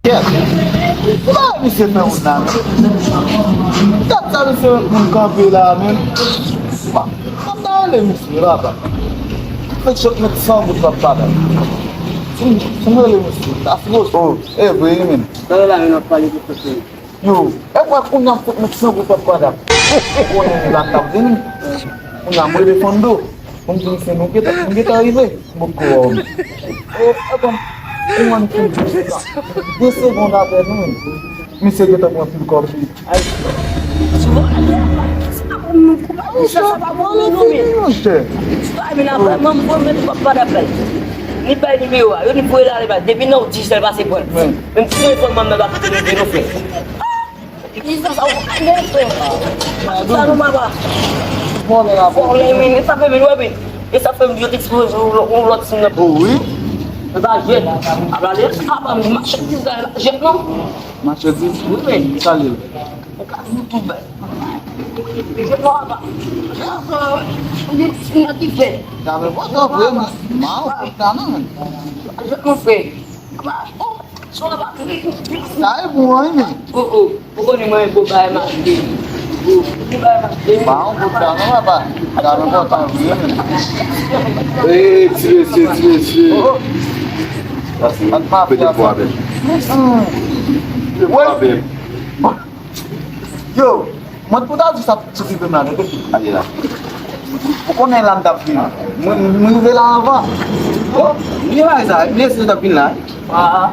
Yes. Why we say no now? That's how we say we can't be there, man. I'm not letting me see that. Let's shut the sound with that father. Somebody let me see. That's good. Oh, hey, bring him in. Yo, ewa kunya mkutano kwa kwada. Kunya nilata vini. Kunya mwele fondo. Kunya senu kita hivi. Mko. Ewa uma nikumbusha. Desse gonda benu. Me segue tá com a filho corpo. Ai. Ni pai ni meu, eu nem fui lá levar, devia não te levar se por. Mesmo se eu for mandar lá que ele não fez. Isso só o negócio. Tá no mapa. Bora lá, Olha, menino, essa família é bem. Essa família tem que ser um lote assim na oui. da gente. Agora ele acaba me machando da gente não. Machete. Bem, Salil. muito bem. Isso não aba. Não te fez. Tá vendo? Bota ver, mas mal, tá não. A gente não fez. Só lá. Tá é bom, hein, meu. Pokoknya main bola emak di. Mau botar não, rapaz. Tá não botar ver. Ei, tire. Assim, pede boa, velho. Boa, velho. Yo, mau putar bisa cuci benar itu. Aí lá. Pokoknya lantap ni. Mau vela apa? Oh, ni vai sa, ni sudah pindah.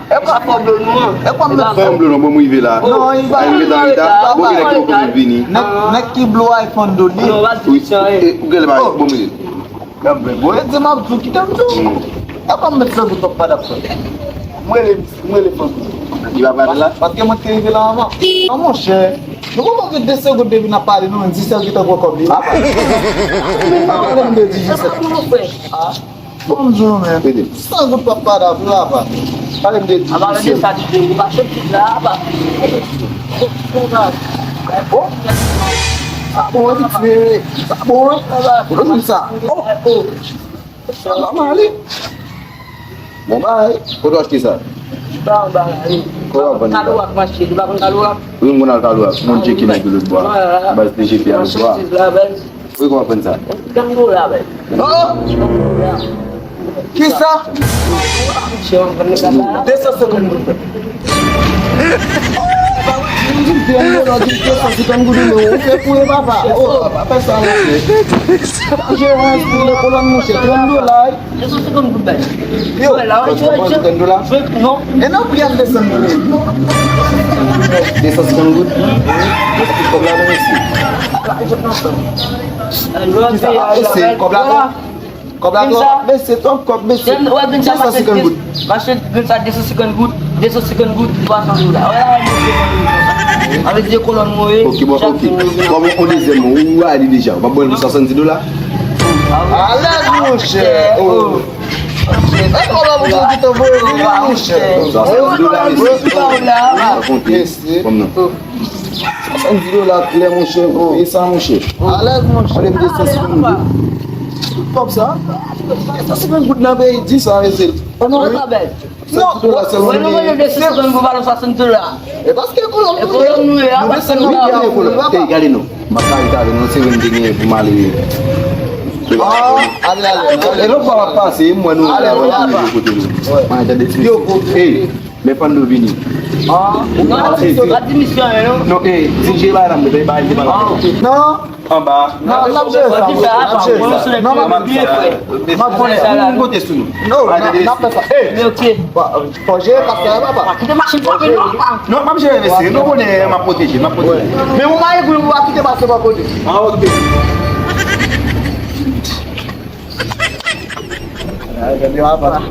É para problema. É para me Vamos blue, vamos ir ver lá. Não, Aí me dá ida, vou vir aqui com Vini. Neki blue iPhone do dia. O que ele vai? Vamos ir. Vou dizer mais do que tem tudo. É para me trazer do para fora. Muele fone. E vai para lá? Parce que mantém ele lá, mano. Ah, mon cher. Não vou que descer o dedo na parede, não existe alguém que tá com a cobra. Ah, não me diz isso. Ah, bonjour, man. Só do papai da flava. Olha me diz. Agora ele está de tempo, baixa de grava. É bom? Tá bom, tá bom. Vamos lá. Oh, salam ali. Vamos aí. Quanto acho que isso? Bang aí. Kalau aku masih di belakang kalau Eu não vou kalau mau cek ini dulu buat. Bas di GP harus buat. Eu como pensar. Ganggu lah, Bang. Oh, kisah. Dessa segundo. Dia lagi kita saksikan dulu. Oke, punya bapak. Oh, apa salah? Jangan punya kolam musik. Tunggu lah. Eso se con Bang. Yo, Tunggu lah. No. enak yang dessa segundo. Dessa segundo. Kau berada di sini. Cobra, besi, tom cop, besi. Dan wa bin Dessa segundo. Masih bin sa desa second good pasang dulu. Avec des colonnes mouillées. Ok, bon, ok. Bon, on deuxième, on va aller déjà. On va boire $70. Allez, mon cher. Oh. É como você que tá voando, mon cher. Vamos não. Un vidéo là, clé, mon cher. Et ça, mon cher. Allez, mon cher. Allez, dessa segundo. Comme ça. Ça c'est un bout de la veille, 10 ans, et c'est. Oh non, pas belle. Non, Bueno, bueno, de ese second good baru sa sentura. é parce que E colonne mouillée, apa sentura. Eh, gari no. Makan kita no se vende ni mali. allez. E lo fa passer, moi no. Ma já desse. Yo, eh, me pando Vini. Non, admission, non? Non, eh, si j'ai pas ramé, ben ba ba. Non, En bas. non, não sei ça. Não, Não, côté sous. não, não pensa. Ei, Meu que? pode passar lá, pá. Aqui tem machine pra ver, não? Non, pas j'ai laissé, non connais ma protéger, ma protéger. Mais o mais que eu aqui tem passar para poder. Ah, OK. Aí, rapaz.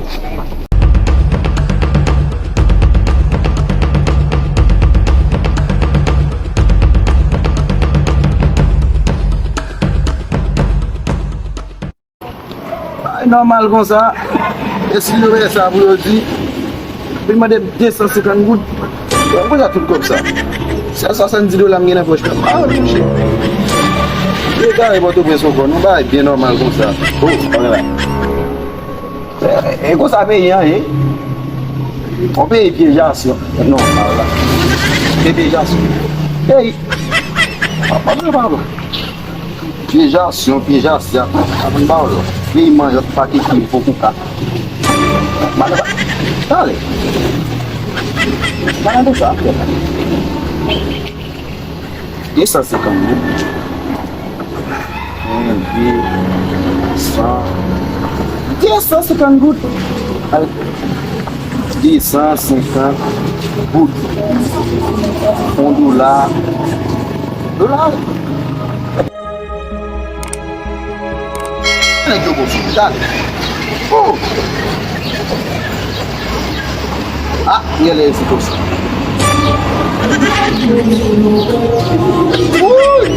Normal comme ça. Et si vous voulez ça, vous le dites, vous demandez 250 gouttes. Pourquoi ça tout comme ça? C'est $70 dans la poche. Ah oui, monsieur. Les gars, ils vont te prendre son corps. Non, bah, bien normal comme ça. Oh, voilà. Et qu'on s'appelle, hein? On paye piégeation. Non, pas là. Piégeation. Hey. Pardon. Piégeation. Abang bawa lo. Dia imam yang pakai kiri buka. Dale. Jangan tu sah. Isso c'est comme vous. Ça c'est comme good. 150 good. $1. Lagi bos. Oh. Ah, ia le esse bos. Ui!